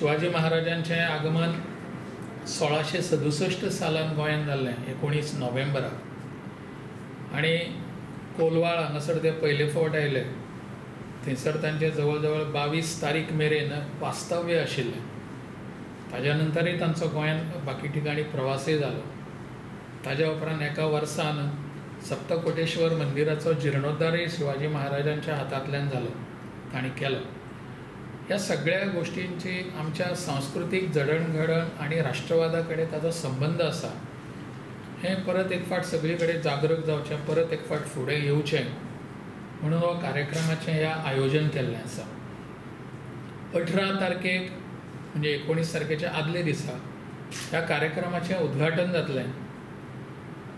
शिवाजी महाराजांचें आगमन 1667 सालान गोंयांत जाल्लें 19 नोव्हेंबराक आनी कोलवाळ हांगासर ते पयले फावट आयले. थंयसर तांचे जवळ जवळ 22 तारीख मेरेन वास्तव्य आशिल्लें. ताज्या नंतरय तांचो गोंयांत बाकी ठिकाणी प्रवासय जालो. ताज्या उपरांत एका वर्सान सप्तकोटेश्वर मंदिराचो जिर्णोद्धारय शिवाजी महाराजांच्या हातांतल्यान जालो, तांणी केलो. ह्या सगळ्या गोश्टींची आमच्या सांस्कृतीक जडणघडण आणि राष्ट्रवादा कडेन ताचो संबंध आसा. हें परत एक फावट सगळे कडेन जागृत जावचें, परत एक फावट फुडें येवचें म्हणून हो कार्यक्रमाचें ह्या आयोजन केल्लें आसा. 18 तारखेक म्हणजे 19 तारखेच्या आदले दिसा ह्या कार्यक्रमाचें उद्घाटन जातलें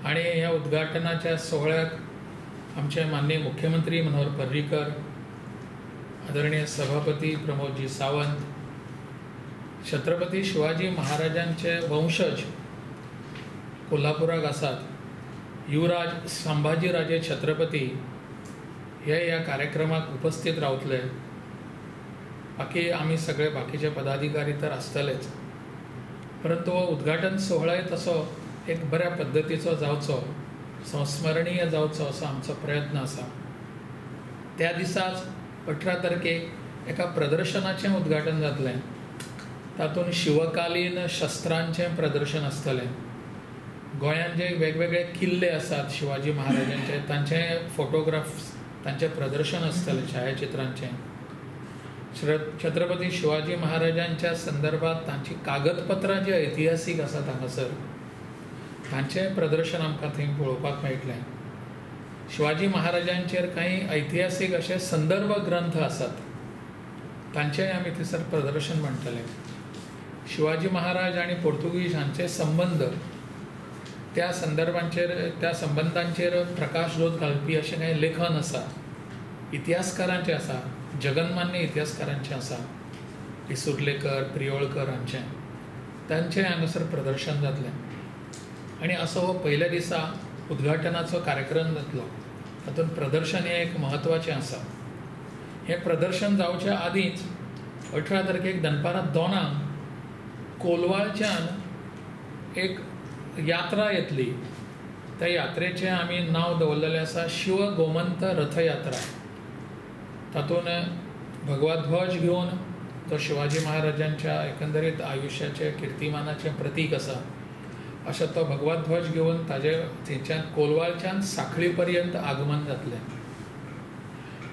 आनी ह्या उद्घाटनाच्या सोहळ्याक आमचे माननीय मुख्यमंत्री मनोहर पर्रीकर, आदरणीय सभापती प्रमोदजी सावंत, छत्रपती शिवाजी महाराजांचे वंशज कोल्हापुराक आसात, युवराज संभाजीराजे छत्रपती हे ह्या कार्यक्रमाक उपस्थित रावतले. बाकी आमी सगळे बाकीचे पदाधिकारी तर आसतलेच, परंतु हो उद्घाटन सोहळाय तसो एक बऱ्या पद्दतीचो जावचो, संस्मरणीय जावचो असो आमचो प्रयत्न आसा. त्या दिसाच 18 तारखेक एका प्रदर्शनाचें उद्घाटन जातलें. तातूंत शिवकालीन शस्त्रांचें प्रदर्शन आसतलें. गोंयांत जे वेगवेगळे किल्ले आसात शिवाजी महाराजांचे, तांचे फोटोग्राफ्स, तांचें प्रदर्शन आसतलें छायाचित्रांचें. छत्रपती शिवाजी महाराजांच्या संदर्भात तांची कागदपत्रां जी ऐतिहासीक आसात हांगासर, तांचें प्रदर्शन आमकां थंय पळोवपाक मेळटलें. शिवाजी महाराजांचेर काही ऐतिहासीक असे संदर्भ ग्रंथ आसात, तांचेंय आमी थंयसर प्रदर्शन म्हणटले. शिवाजी महाराज आणि पोर्तुगीज हांचे संबंध, त्या संदर्भांचेर, त्या संबंधांचेर प्रकाशझोत घालपी अशें काही लेखन आसा, इतिहासकारांचें आसा, जगन्मान्य इतिहासकारांचें आसा, पिसुर्लेकर, प्रियोळकर हांचें, तांचें हांगासर प्रदर्शन जातलें. आनी असो हो पयल्या दिसा उद्घाटनाचो कार्यक्रम जातलो. तातूंत प्रदर्शन हें एक म्हत्वाचें आसा. हें प्रदर्शन जावच्या आदींच 18 तारखेक दनपारां 2 कोलवाळच्यान एक यात्रा येतली. त्या यात्रेचें आमी नांव दवरलेलें आसा शिव गोमंत रथयात्रा. तातूंत भगवा ध्वज घेवन, तो शिवाजी महाराजांच्या एकंदरीत आयुश्याचे किर्तिमानाचें प्रतीक आसा, अशें तो भगवा ध्वज घेवन ताजे थंयच्यान कोलवाळच्यान सांखळी पर्यंत आगमन जातलें.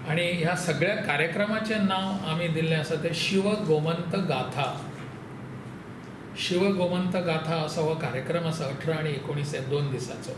आनी ह्या सगळ्या कार्यक्रमाचें नांव आमी दिल्लें आसा तें शिव गोमंत गाथा. शिव गोमंत गाथा असो हो कार्यक्रम आसा 18 आनी 19 हे 2 दिसाचो.